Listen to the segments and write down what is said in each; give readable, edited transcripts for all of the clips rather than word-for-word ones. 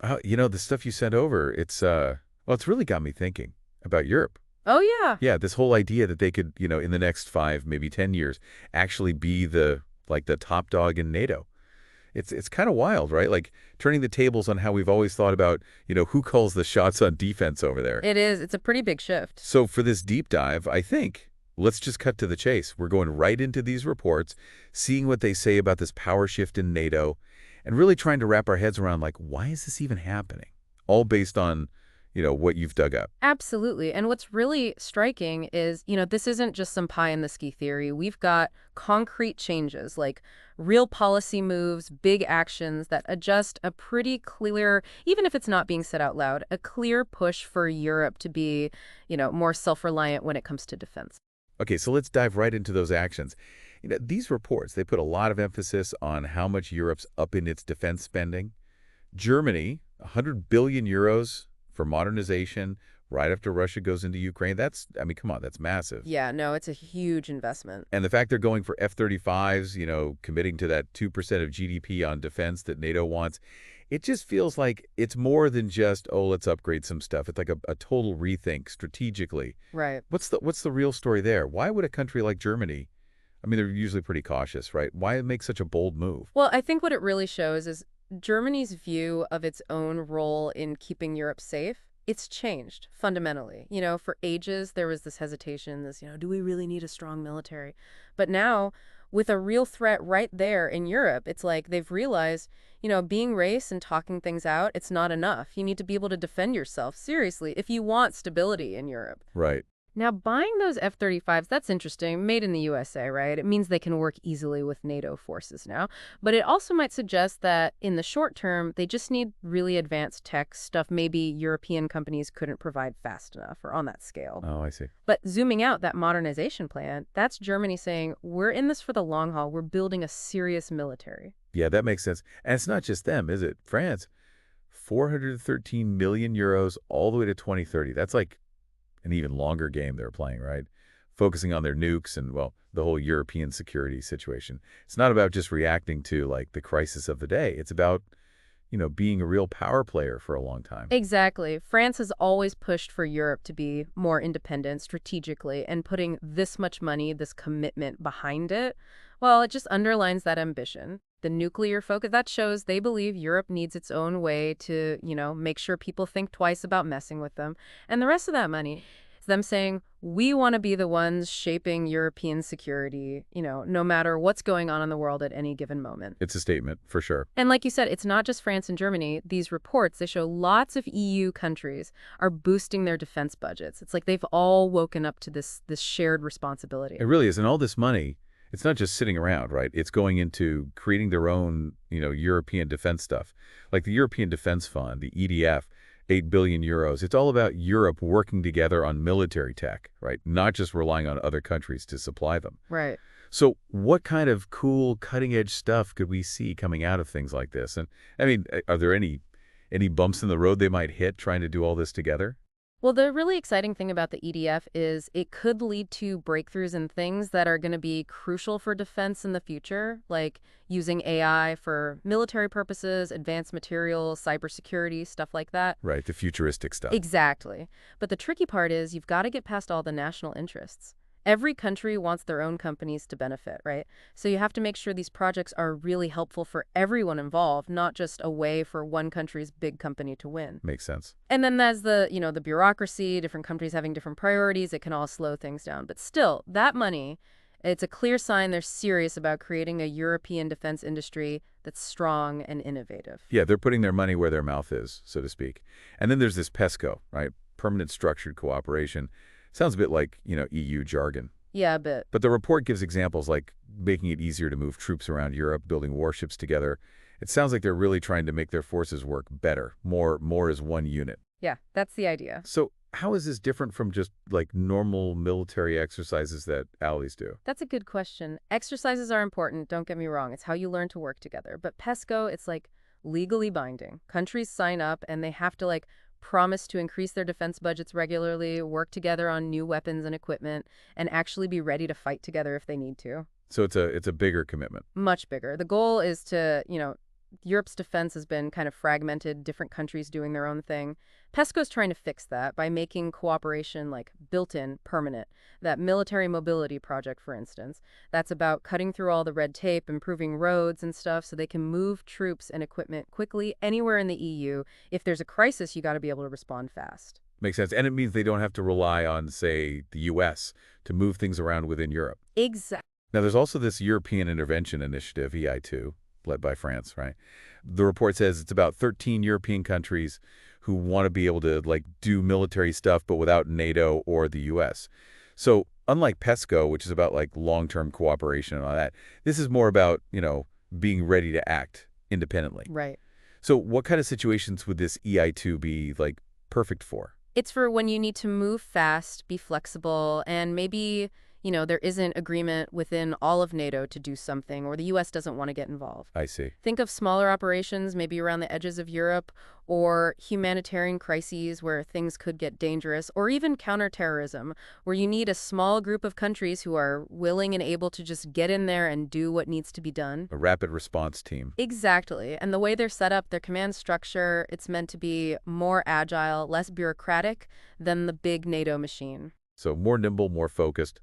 The stuff you sent over, it's really got me thinking about Europe. Oh, yeah. Yeah, this whole idea that they could, in the next 5, maybe 10 years, actually be the top dog in NATO. It's kind of wild, right? Like turning the tables on how we've always thought about, who calls the shots on defense over there. It is. It's a pretty big shift. So for this deep dive, I think let's just cut to the chase. We're going right into these reports, seeing what they say about this power shift in NATO, and really trying to wrap our heads around, like, why is this even happening? All based on, what you've dug up. Absolutely. And what's really striking is, this isn't just some pie in the ski theory. We've got concrete changes, like real policy moves, big actions that adjust a pretty clear, even if it's not being said out loud, a clear push for Europe to be, more self-reliant when it comes to defense. Okay, so let's dive right into those actions. These reports, they put a lot of emphasis on how much Europe's up in its defense spending. Germany, 100 billion euros for modernization right after Russia goes into Ukraine. Come on, that's massive. Yeah, no, it's a huge investment. And the fact they're going for F-35s, committing to that 2% of GDP on defense that NATO wants, it just feels like it's more than just, oh, let's upgrade some stuff. It's like a total rethink strategically. Right. What's the real story there? Why would a country like Germany, they're usually pretty cautious, right? Why make such a bold move? Well, I think what it really shows is Germany's view of its own role in keeping Europe safe. It's changed fundamentally. For ages, there was this hesitation, do we really need a strong military? But now, with a real threat right there in Europe, it's like they've realized, being race and talking things out, it's not enough. You need to be able to defend yourself seriously if you want stability in Europe. Right. Now, buying those F-35s, that's interesting. Made in the USA, right? It means they can work easily with NATO forces now. But it also might suggest that in the short term, they just need really advanced tech stuff maybe European companies couldn't provide fast enough or on that scale. Oh, I see. But zooming out, that modernization plan, that's Germany saying, we're in this for the long haul. We're building a serious military. Yeah, that makes sense. And it's not just them, is it? France, 413 million euros all the way to 2030. That's like an even longer game they're playing, right? Focusing on their nukes and, well, the whole European security situation. It's not about just reacting to, like, the crisis of the day. It's about, being a real power player for a long time. Exactly. France has always pushed for Europe to be more independent strategically, and putting this much money, this commitment behind it, well, it just underlines that ambition. The nuclear focus, that shows they believe Europe needs its own way to, make sure people think twice about messing with them. And the rest of that money is them saying, we want to be the ones shaping European security, no matter what's going on in the world at any given moment. It's a statement, for sure. And like you said, it's not just France and Germany. These reports, they show lots of EU countries are boosting their defense budgets. It's like they've all woken up to this shared responsibility. It really is. And all this money, it's not just sitting around, right? It's going into creating their own, European defense stuff. Like the European Defense Fund, the EDF, 8 billion euros. It's all about Europe working together on military tech, right? Not just relying on other countries to supply them. Right. So what kind of cool, cutting-edge stuff could we see coming out of things like this? And, are there any bumps in the road they might hit trying to do all this together? Well, the really exciting thing about the EDF is it could lead to breakthroughs in things that are going to be crucial for defense in the future, like using AI for military purposes, advanced materials, cybersecurity, stuff like that. Right, the futuristic stuff. Exactly. But the tricky part is you've got to get past all the national interests. Every country wants their own companies to benefit, right? So you have to make sure these projects are really helpful for everyone involved, not just a way for one country's big company to win. Makes sense. And then there's the bureaucracy, different countries having different priorities. It can all slow things down. But still, that money, it's a clear sign they're serious about creating a European defense industry that's strong and innovative. Yeah, they're putting their money where their mouth is, so to speak. And then there's this PESCO, right? Permanent Structured Cooperation. Sounds a bit like, EU jargon. Yeah, a bit. But the report gives examples like making it easier to move troops around Europe, building warships together. It sounds like they're really trying to make their forces work better, more as one unit. Yeah, that's the idea. So how is this different from just like normal military exercises that allies do? That's a good question. Exercises are important, don't get me wrong. It's how you learn to work together. But PESCO, it's like legally binding. Countries sign up and they have to promise to increase their defense budgets regularly, work together on new weapons and equipment, and actually be ready to fight together if they need to. So it's a bigger commitment. Much bigger. The goal is to, Europe's defense has been kind of fragmented, different countries doing their own thing. PESCO's trying to fix that by making cooperation like built-in, permanent. That military mobility project, for instance, that's about cutting through all the red tape, improving roads and stuff so they can move troops and equipment quickly anywhere in the EU. If there's a crisis, you got to be able to respond fast. Makes sense. And it means they don't have to rely on, say, the U.S. to move things around within Europe. Exactly. Now, there's also this European Intervention Initiative, EI2, led by France, right? The report says it's about 13 European countries who want to be able to, like, do military stuff, but without NATO or the U.S. So, unlike PESCO, which is about, like, long-term cooperation and all that, this is more about, being ready to act independently. Right. So, what kind of situations would this EI2 be, like, perfect for? It's for when you need to move fast, be flexible, and maybe, there isn't agreement within all of NATO to do something, or the U.S. doesn't want to get involved. I see. Think of smaller operations, maybe around the edges of Europe, or humanitarian crises where things could get dangerous, or even counterterrorism, where you need a small group of countries who are willing and able to just get in there and do what needs to be done. A rapid response team. Exactly. And the way they're set up, their command structure, it's meant to be more agile, less bureaucratic than the big NATO machine. So more nimble, more focused.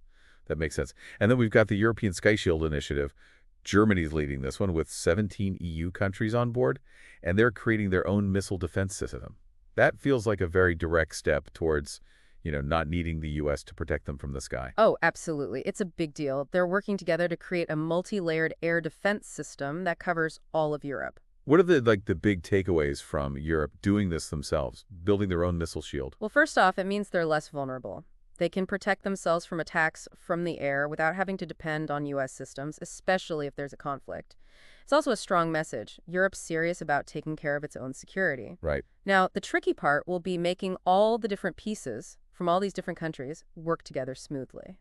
That makes sense. And then we've got the European Sky Shield Initiative. Germany's leading this one with 17 EU countries on board, and they're creating their own missile defense system. That feels like a very direct step towards, not needing the U.S. to protect them from the sky. Oh, absolutely. It's a big deal. They're working together to create a multi-layered air defense system that covers all of Europe. What are the big takeaways from Europe doing this themselves, building their own missile shield? Well, first off, it means they're less vulnerable. They can protect themselves from attacks from the air without having to depend on U.S. systems, especially if there's a conflict. It's also a strong message. Europe's serious about taking care of its own security. Right. Now, the tricky part will be making all the different pieces from all these different countries work together smoothly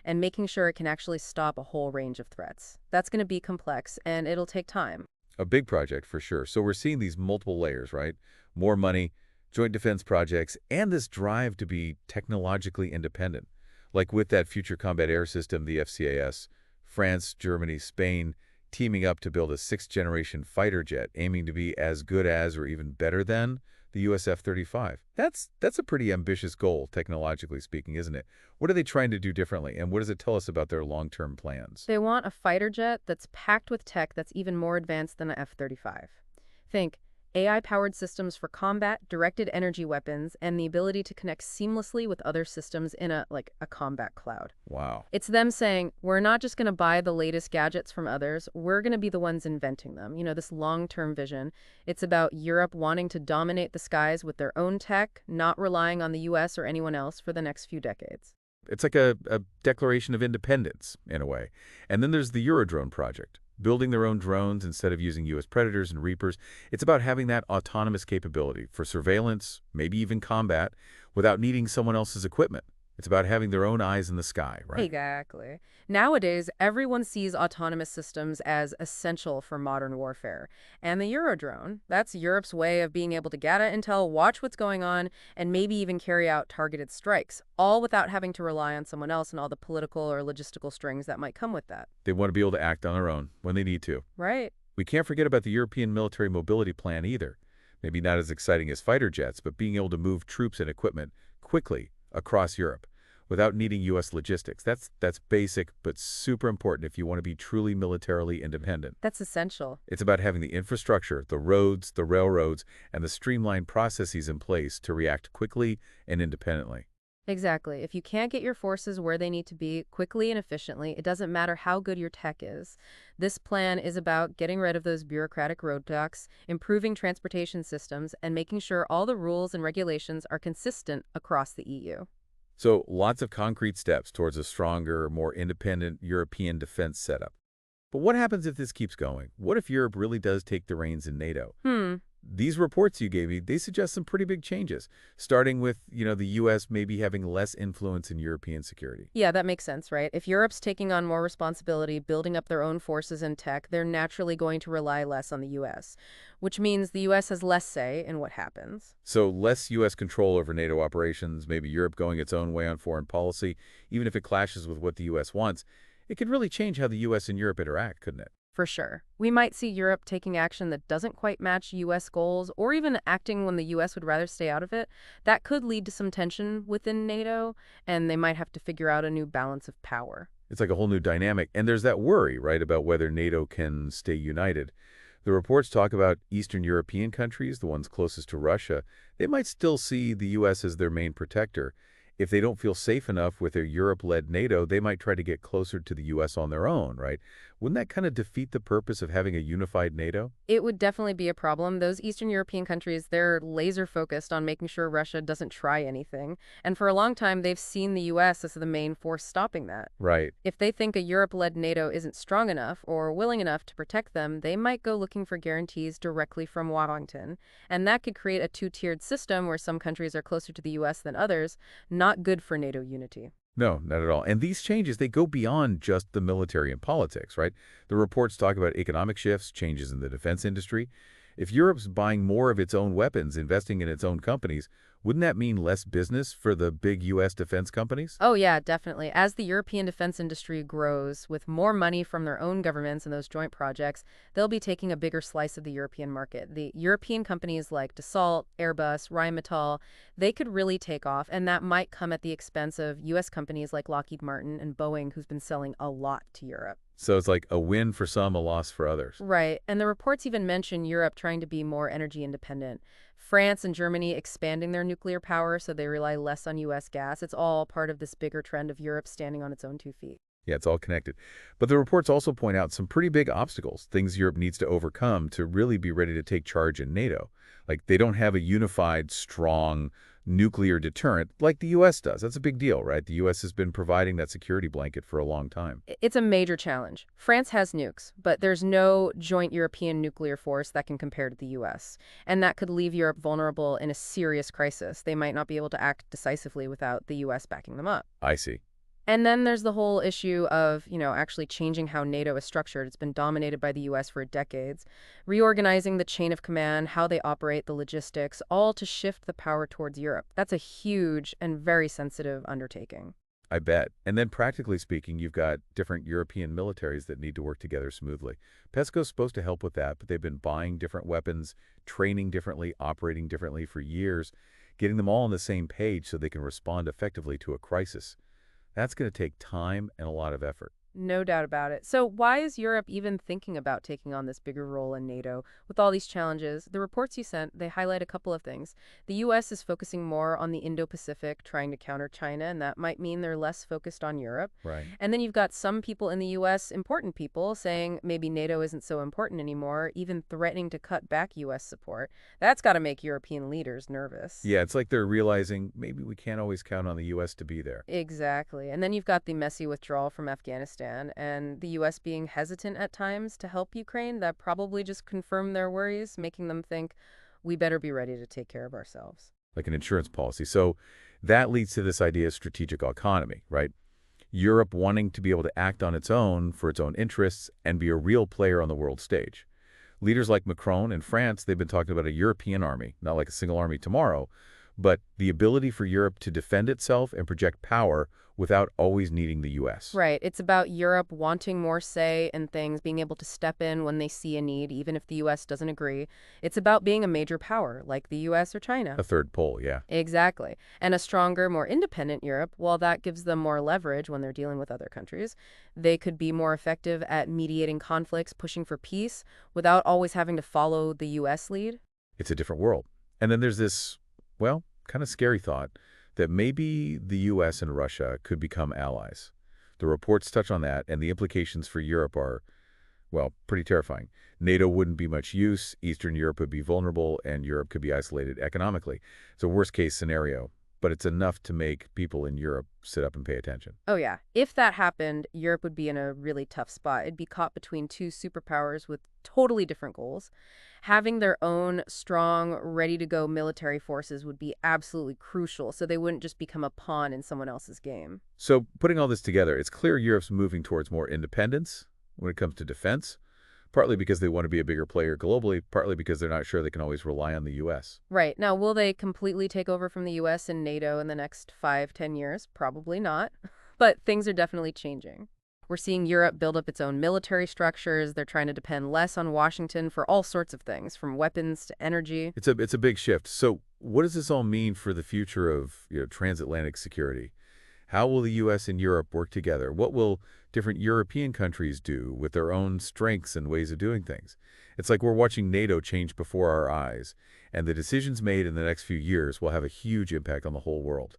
and making sure it can actually stop a whole range of threats. That's going to be complex, and it'll take time. A big project for sure. So we're seeing these multiple layers, right? More money, joint defense projects, and this drive to be technologically independent. Like with that Future Combat Air System, the FCAS, France, Germany, Spain, teaming up to build a sixth-generation fighter jet, aiming to be as good as or even better than the US F-35. That's a pretty ambitious goal, technologically speaking, isn't it? What are they trying to do differently, and what does it tell us about their long-term plans? They want a fighter jet that's packed with tech that's even more advanced than the F-35. Think AI-powered systems for combat, directed energy weapons, and the ability to connect seamlessly with other systems in a combat cloud. Wow. It's them saying, we're not just going to buy the latest gadgets from others, we're going to be the ones inventing them. This long-term vision. It's about Europe wanting to dominate the skies with their own tech, not relying on the U.S. or anyone else for the next few decades. It's like a declaration of independence, in a way. And then there's the Eurodrone project. Building their own drones instead of using U.S. Predators and Reapers. It's about having that autonomous capability for surveillance, maybe even combat, without needing someone else's equipment. It's about having their own eyes in the sky, right? Exactly. Nowadays, everyone sees autonomous systems as essential for modern warfare. And the Eurodrone, that's Europe's way of being able to gather intel, watch what's going on, and maybe even carry out targeted strikes, all without having to rely on someone else and all the political or logistical strings that might come with that. They want to be able to act on their own when they need to. Right. We can't forget about the European military mobility plan either. Maybe not as exciting as fighter jets, but being able to move troops and equipment quickly across Europe without needing U.S. logistics. That's basic, but super important if you want to be truly militarily independent. That's essential. It's about having the infrastructure, the roads, the railroads, and the streamlined processes in place to react quickly and independently. Exactly. If you can't get your forces where they need to be quickly and efficiently, it doesn't matter how good your tech is. This plan is about getting rid of those bureaucratic roadblocks, improving transportation systems, and making sure all the rules and regulations are consistent across the EU. So lots of concrete steps towards a stronger, more independent European defense setup. But what happens if this keeps going? What if Europe really does take the reins in NATO? These reports you gave me, they suggest some pretty big changes, starting with, the U.S. maybe having less influence in European security. Yeah, that makes sense, right? If Europe's taking on more responsibility, building up their own forces and tech, they're naturally going to rely less on the U.S., which means the U.S. has less say in what happens. So less U.S. control over NATO operations, maybe Europe going its own way on foreign policy, even if it clashes with what the U.S. wants. It could really change how the U.S. and Europe interact, couldn't it? For sure. We might see Europe taking action that doesn't quite match U.S. goals, or even acting when the U.S. would rather stay out of it. That could lead to some tension within NATO, and they might have to figure out a new balance of power. It's like a whole new dynamic. And there's that worry, right, about whether NATO can stay united. The reports talk about Eastern European countries, the ones closest to Russia. They might still see the U.S. as their main protector. If they don't feel safe enough with their Europe-led NATO, they might try to get closer to the U.S. on their own, right? Wouldn't that kind of defeat the purpose of having a unified NATO? It would definitely be a problem. Those Eastern European countries, they're laser focused on making sure Russia doesn't try anything. And for a long time, they've seen the U.S. as the main force stopping that. Right. If they think a Europe-led NATO isn't strong enough or willing enough to protect them, they might go looking for guarantees directly from Washington. And that could create a two-tiered system where some countries are closer to the U.S. than others, not good for NATO unity. No, not at all. And these changes, they go beyond just the military and politics, right? The reports talk about economic shifts, changes in the defense industry. If Europe's buying more of its own weapons, investing in its own companies, wouldn't that mean less business for the big U.S. defense companies? Oh, yeah, definitely. As the European defense industry grows, with more money from their own governments and those joint projects, they'll be taking a bigger slice of the European market. The European companies like Dassault, Airbus, Rheinmetall, they could really take off, and that might come at the expense of U.S. companies like Lockheed Martin and Boeing, who's been selling a lot to Europe. So it's like a win for some, a loss for others. Right, and the reports even mention Europe trying to be more energy independent. France and Germany expanding their nuclear power so they rely less on U.S. gas. It's all part of this bigger trend of Europe standing on its own 2 feet. Yeah, it's all connected. But the reports also point out some pretty big obstacles, things Europe needs to overcome to really be ready to take charge in NATO. Like, they don't have a unified, strong nuclear deterrent like the U.S. does. That's a big deal, right? The U.S. has been providing that security blanket for a long time. It's a major challenge. France has nukes, but there's no joint European nuclear force that can compare to the U.S. And that could leave Europe vulnerable in a serious crisis. They might not be able to act decisively without the U.S. backing them up. I see. And then there's the whole issue of, actually changing how NATO is structured. It's been dominated by the U.S. for decades. Reorganizing the chain of command, how they operate, the logistics, all to shift the power towards Europe. That's a huge and very sensitive undertaking. I bet. And then practically speaking, you've got different European militaries that need to work together smoothly. PESCO's supposed to help with that, but they've been buying different weapons, training differently, operating differently for years, getting them all on the same page so they can respond effectively to a crisis. That's going to take time and a lot of effort. No doubt about it. So why is Europe even thinking about taking on this bigger role in NATO with all these challenges? The reports you sent, they highlight a couple of things. The U.S. is focusing more on the Indo-Pacific, trying to counter China, and that might mean they're less focused on Europe. Right. And then you've got some people in the U.S., important people, saying maybe NATO isn't so important anymore, even threatening to cut back U.S. support. That's got to make European leaders nervous. Yeah, it's like they're realizing maybe we can't always count on the U.S. to be there. Exactly. And then you've got the messy withdrawal from Afghanistan and the U.S. being hesitant at times to help Ukraine. That probably just confirmed their worries, making them think we better be ready to take care of ourselves. Like an insurance policy. So that leads to this idea of strategic autonomy, right? Europe wanting to be able to act on its own for its own interests and be a real player on the world stage. Leaders like Macron in France, they've been talking about a European army, not like a single army tomorrow, but the ability for Europe to defend itself and project power without always needing the U.S. Right. It's about Europe wanting more say in things, being able to step in when they see a need, even if the U.S. doesn't agree. It's about being a major power, like the U.S. or China. A third pole, yeah. Exactly. And a stronger, more independent Europe, while that gives them more leverage when they're dealing with other countries, they could be more effective at mediating conflicts, pushing for peace, without always having to follow the U.S. lead. It's a different world. And then there's this, well, kind of scary thought that maybe the U.S. and Russia could become allies. The reports touch on that, and the implications for Europe are, well, pretty terrifying. NATO wouldn't be much use, Eastern Europe would be vulnerable, and Europe could be isolated economically. It's a worst-case scenario, but it's enough to make people in Europe sit up and pay attention. Oh, yeah. If that happened, Europe would be in a really tough spot. It'd be caught between two superpowers with totally different goals. Having their own strong, ready-to-go military forces would be absolutely crucial, so they wouldn't just become a pawn in someone else's game. So putting all this together, it's clear Europe's moving towards more independence when it comes to defense, partly because they want to be a bigger player globally, partly because they're not sure they can always rely on the U.S. Right. Now, will they completely take over from the U.S. and NATO in the next 5, 10 years? Probably not. But things are definitely changing. We're seeing Europe build up its own military structures. They're trying to depend less on Washington for all sorts of things, from weapons to energy. It's a big shift. So what does this all mean for the future of transatlantic security? How will the U.S. and Europe work together? What will different European countries do with their own strengths and ways of doing things? It's like we're watching NATO change before our eyes, and the decisions made in the next few years will have a huge impact on the whole world.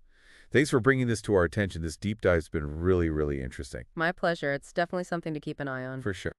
Thanks for bringing this to our attention. This deep dive's been really, really interesting. My pleasure. It's definitely something to keep an eye on. For sure.